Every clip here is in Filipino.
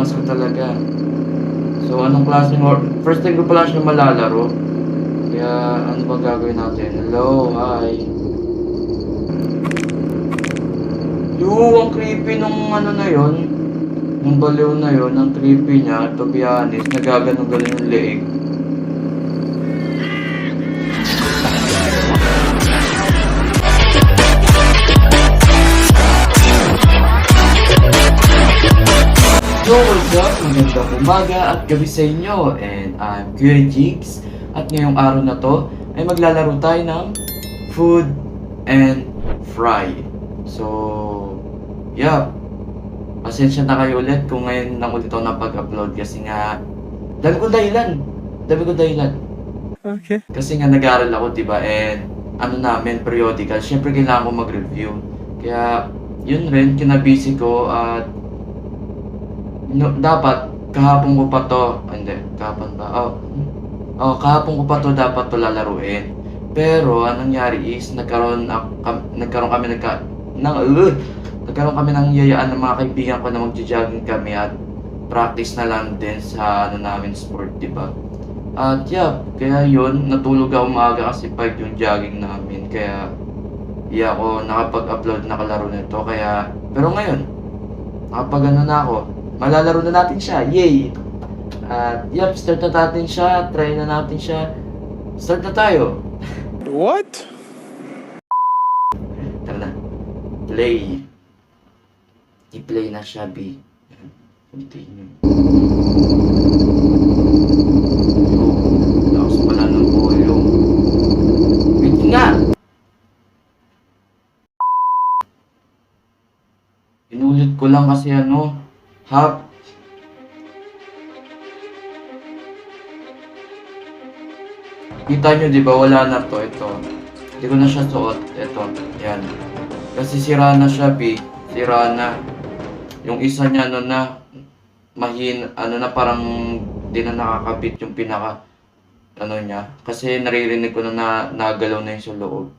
angas ko talaga. So, anong klaseng first time ko pala siya malalaro. Kaya, ano ba gagawin natin? Hello, hi. Ang creepy nung ano na yon, nung baliw na yon, ang creepy niya, to be honest, nagagano-gano yung leeg. So, what's up? Magandang umaga at gabi sa inyo. And I'm Kuya Jigs. At ngayong araw na to ay maglalaro tayo ng Food and Fry. So, yeah. Pasensya na kayo ulit kung ngayon lang ulit ako napag-upload kasi nga dami kong dahilan. Okay. Kasi nga nag-aaral ako, diba? And ano namin, periodical. Siyempre kailangan ko mag-review. Kaya, yun rin, kinabisi ko at dapat kahapon ko pa to, hindi, kahapon ba? Kahapon ko pa to dapat to lalaruin. Pero anong nangyari is nagkaroon kami ng yayaan ng mga kaibigan ko na magjo-jogging kami at practice na lang din sa ano namin sport, di ba? At yeah, kaya yun, natulog ako maaga kasi 5 yung jogging namin. Kaya ako nakapag-upload na kalaro nito. Kaya, pero ngayon, nakapag na ako. Malalaro na natin siya. Yay! At start na natin siya. Try na natin siya. Start na tayo. What? Tara na. Play. I-play na siya, B. Continue. Lakas pala ng volume. Wait nga! Inulit ko lang kasi hap. Kita nyo, di ba? Wala na to. Ito. Hindi ko na siya suot. Ito. Yan. Kasi sira na siya, B. Sira na. Yung isa niya, parang di na nakakabit yung pinaka, niya. Kasi naririnig ko na nagalaw na yung sa loob.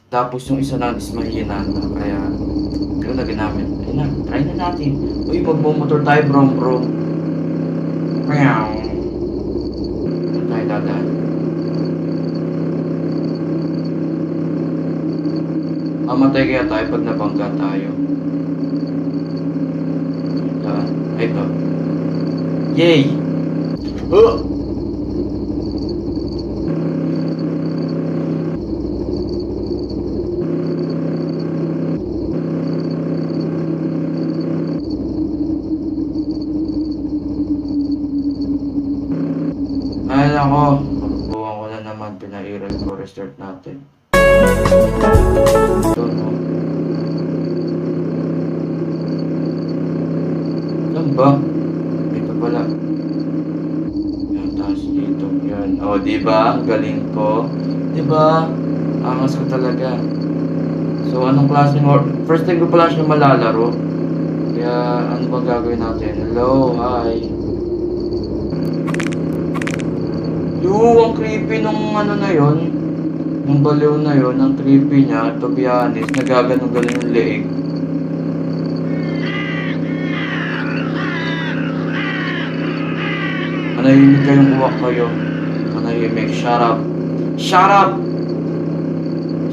Tapos yung isa na is mahina na. Kaya, na ginamit. Ayun na, try na natin. Uy, magmumotor tayo, bro. Meow. Tayo dadaan. Mamatay kaya tayo pag nabangga tayo. Ay, ito. Yay! Ay, nako. Buwan ko na naman. Pinairal ko. Restart natin. Ito, no? Saan ba? Ito pala. Yan, taas dito. Yan. O, diba? Galing ko. Diba? Angas ko talaga. So, anong klaseng first time ko pala siya malalaro. Kaya, ano ba gagawin natin? Hello, hi. Ang creepy nung na yon, nung baliw na yon, ang creepy niya, to be honest, nagagano-gano yung leeg. Manahimik kayong uwak kayo. Manahimik. Shut up. Shut up!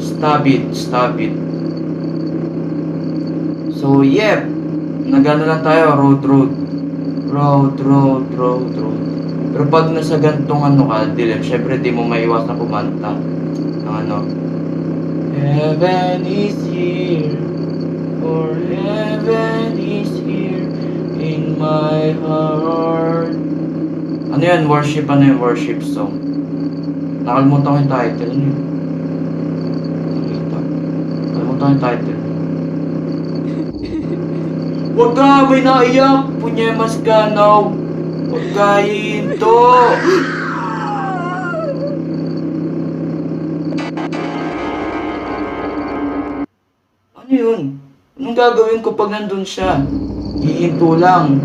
Stop it. So, yep. Nagano lang tayo. Road. Pero pag nasa gantong dilim, syempre di mo maiwas na kumanta ng Heaven is here, for heaven is here in my heart. Ano yan? Worship song. Nakalimutan ko yung title niyo. Nakalimutan ko yung title. Huwag ka! May naiyak! Punyemas ka now! Huwag ka hinto! Ano yun? Anong gagawin ko pag nandun siya? Hihinto lang.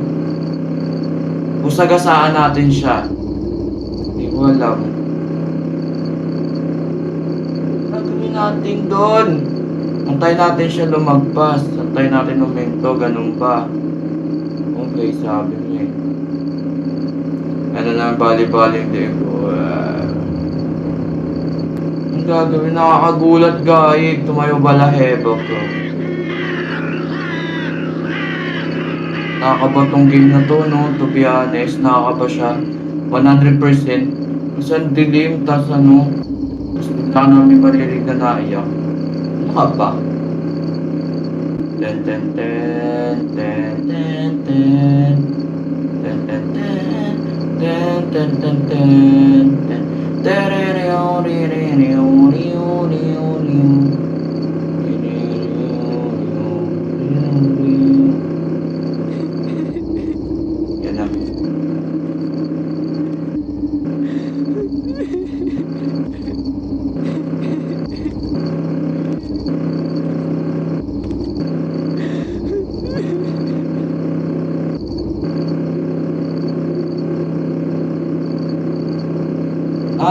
Usagasaan natin siya. Hindi ko alam. Gagawin natin doon. Antayin natin siya lumagpas. Antayin natin huminto. Ganun ba? bagay, sabi niya eh. Ano lang, bali-bali yung liig ko. Ang gagawin, nakakagulat guys. Tumayo balaheba ko. Nakakaba tong game na to, no? To be honest, nakakaba siya. 100%. Kasi ang dilim, tas ano, tas bigla namin marinig na naiyak. Nakaba. Ten ten ten ten ten ten ten ten ten ten ten ten ten ten terereo rireo rio rio rio yan na.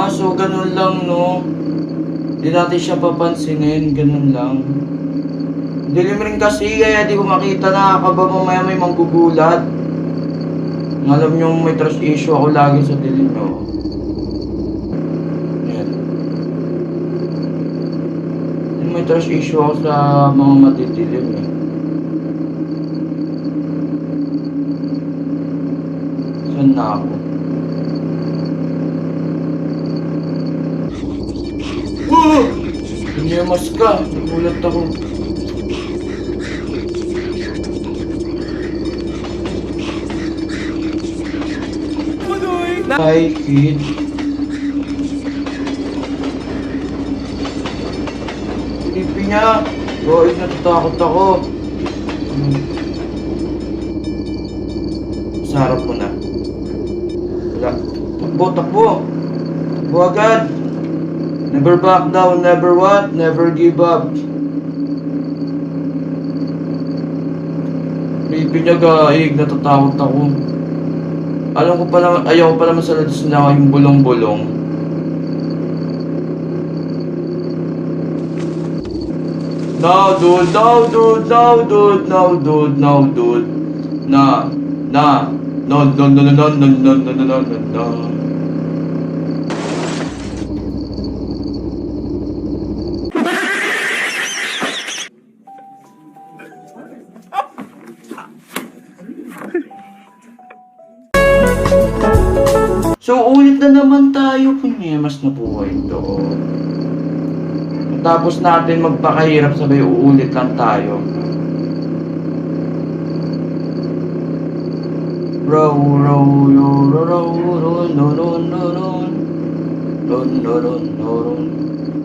So ganun lang, no? Di natin siya papansinin, ganun lang. Dilim rin kasi, kaya di ko makita, nakakaba mamaya may manggugulat. Alam nyo, may trust issue ako lagi sa dilim, no? Yan. May trust issue ako sa mga madidilim, eh. Saan na ako? Piniyamas ka, nagulat ako. Hi, kid. Silipin niya. Boy, natatakot ako. Sa harap mo na. Wala. Takbo, takbo. Takbo agad. Never back down, never what? Never give up. Silipin niya gaig, natatakot ako. Alam ko pa naman, ayaw ko pa naman sa ladas na yung bulong-bulong. No, dude, no, dude, no, dude, no, dude, no, dude. No, no, no, no, no, no, no, no, no, no, no, no, no. So, ulit na naman tayo, kunyemas na buhay to. Tapos natin magpakahirap, sabay uulit lang tayo. Row, row, yo, row, row, row, no, no, no, no. No, no, no, no, no.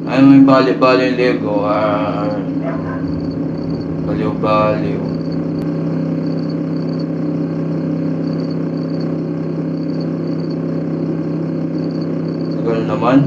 Ay, may bali-bali yung Lego. Baliw-baliw. Tagal naman.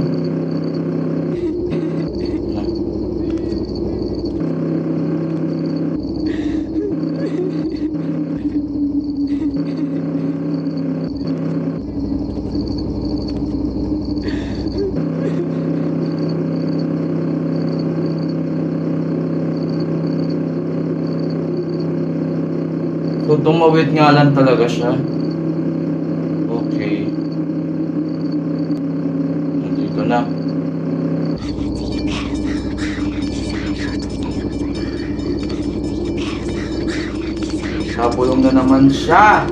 So, tumawid nga lang talaga siya. Okay. Nandito na. Napulong na naman siya.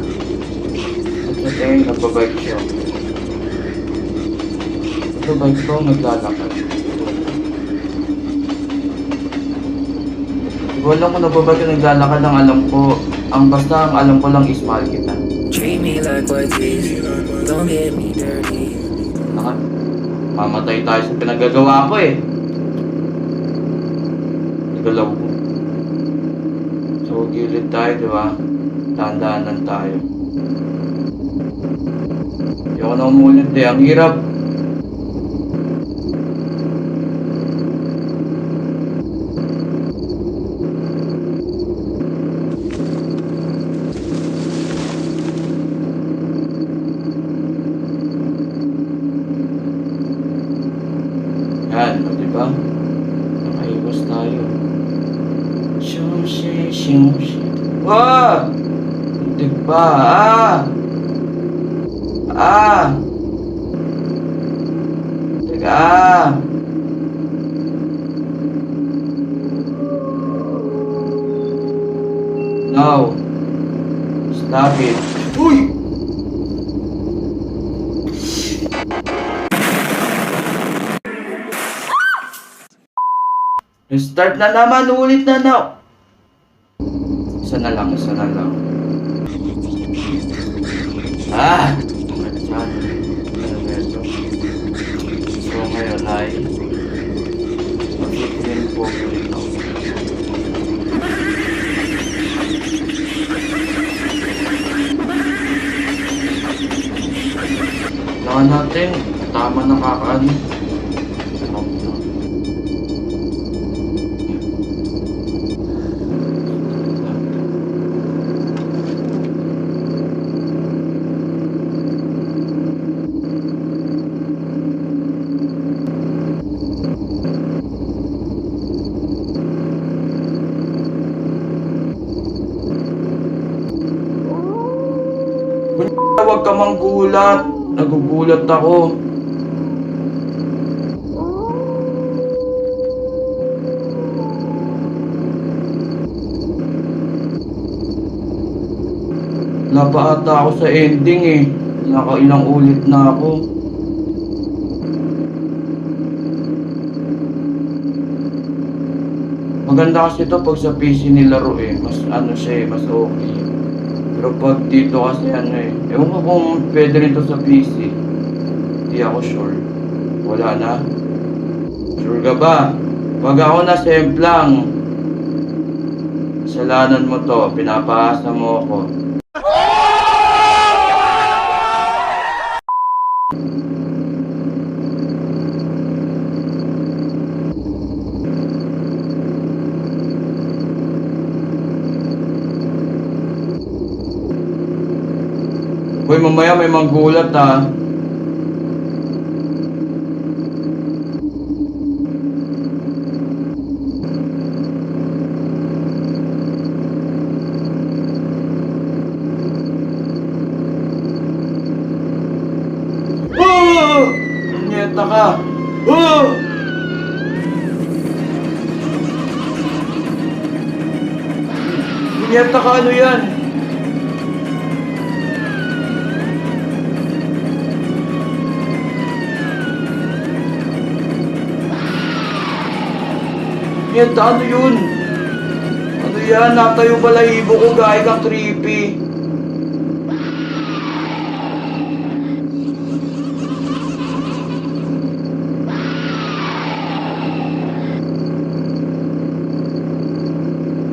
Okay, nagbabike siya. Ito bike ko, naglalakad. Hindi ko alam kung nagbabike ko, naglalakad. Ang alam ko, ang alam ko lang is mahal kita. Treat me like what's easy, don't get me dirty. Naka, mamatay tayo sa pinagagawa ko eh. Nagalaw ko. So, gilid tayo, di ba? Tandaanan tayo. Hindi ako na umulit eh. Ang hirap. Yan, o diba? Nakaiwas tayo. Shoo-shi. Wah! Muntik Ba? Teka. No. Stop it. Uy! Start na naman, ulit na. Isa na lang. So ngayon ay mag-clean po ito. Kailangan natin, tama na kakaan. Huwag ka manggulat. Nagugulat ako. Wala pa ata ako sa ending eh. Nakailang ulit na ako. Maganda kasi ito pag sa PC nilaro eh. Mas ano siya eh, mas okay. Pero pag dito kasi ano eh. Ewan ko kung pwede rin to sa PC. Hindi ako sure. Wala na. Sure ka ba? Pag ako nasemplang, kasalanan mo to. Pinapaasa mo ako. Hoy, mamaya may manggulat ha. Punyeta ka. Punyeta ka, ano yan? Punyeta, ano yun? Ano yan? Natayo balahibo ko, gaya kang creepy.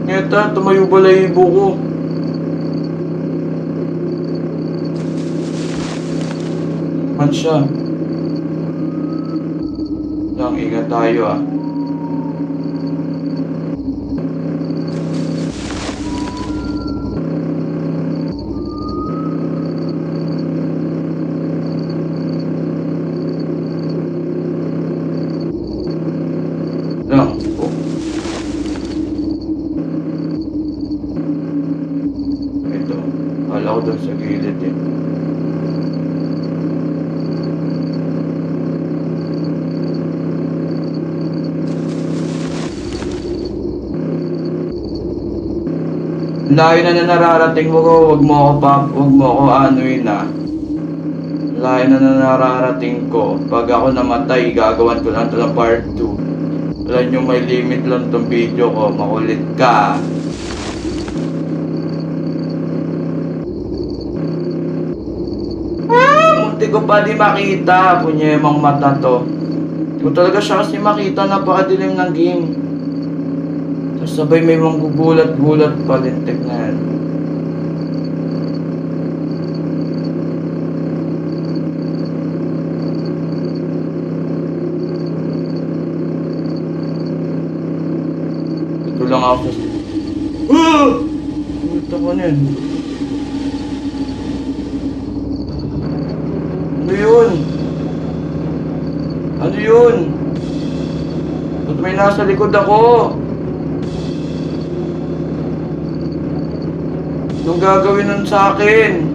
Punyeta, tumayo balahibo ko. Man siya. Lang, ingat tayo ah. Lang, oh. Ito, kala ko doon sa gilid eh. Layo na nararating mo ko, wag mo ako anuin na. Layo na nararating ko. Pag ako namatay, gagawan ko lang ito ng part 2. Alam nyo, may limit lang tong video ko. Makulit ka. Munti ko pa di makita. Punyemang mata to. Hindi ko talaga siya kasi makita. Napakadilim ng game. Sabay may manggugulat-gulat pa, lintik na yan. Ito lang ako sa... Ito ko na yun. Ano yun? Ano yun? Ba't may nasa likod ako? Anong gagawin nun sa akin?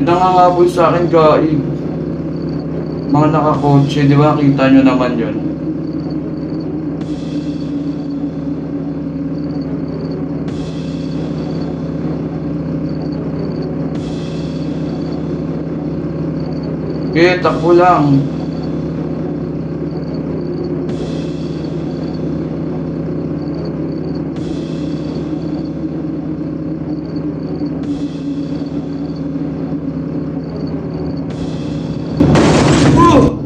Nangangaboy sa akin, gaig. Mga nakakotse, di ba? Kita nyo naman yun. Okay, takbo lang. Oh!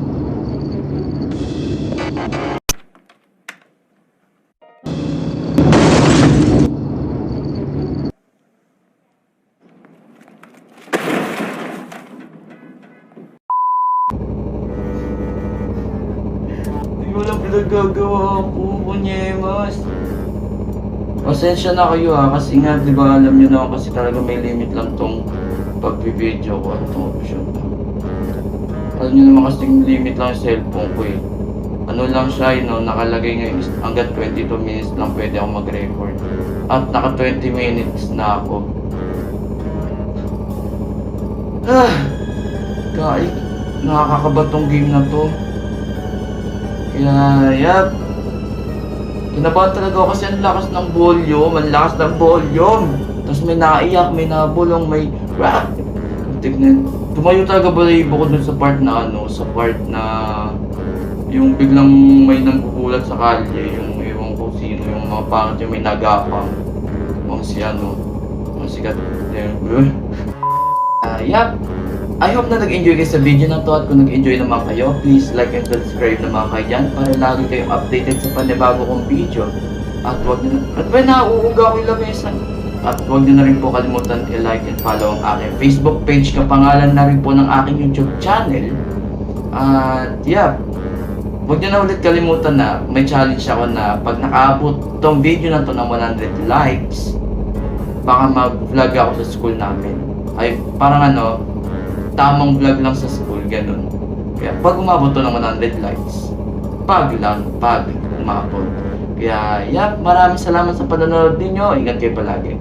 Hindi ko lang pinagagawa ko, kunyemas. Pasensya na kayo kasi nga, di ba alam nyo naman kasi talaga may limit lang tong pag-video ko at tong option ko. Alam nyo naman kasi yung limit lang yung cellphone ko eh. Ano lang siya, nakalagay ngayon is hanggang 22 minutes lang pwede ako mag-record. At naka 20 minutes na ako. Kahit nakakakaba tong game na to. Kaya, yap. Kinabahan talaga ako kasi ang lakas ng volume, Tapos may naiyak, may nabulong, may rap. Tignan. Tumayo talaga balahibo ko dun sa part na yung biglang may nambubulat sa kalye, yung ewan ko sino, yung mga pangit yung may nagapang. Mga sikat. Yap. I hope na nag-enjoy kayo sa video na to at kung nag-enjoy naman kayo, please like and subscribe naman kayo dyan para lagi kayong updated sa panibago kong video. At huwag nyo nauuga ko yung lamesa. At huwag nyo na rin po kalimutan i-like and follow ang aking Facebook page, kapangalan na rin po ng aking YouTube channel. At yeah, huwag nyo na ulit kalimutan na may challenge ako na pag nakaabot tong video na to ng 100 likes, baka mag-vlog ako sa school namin. Ay parang tamang vlog lang sa school, ganun. Kaya pag umabot to ng 100 likes, pag umabot. Kaya, maraming salamat sa panonood ninyo. Ingat kayo palagi.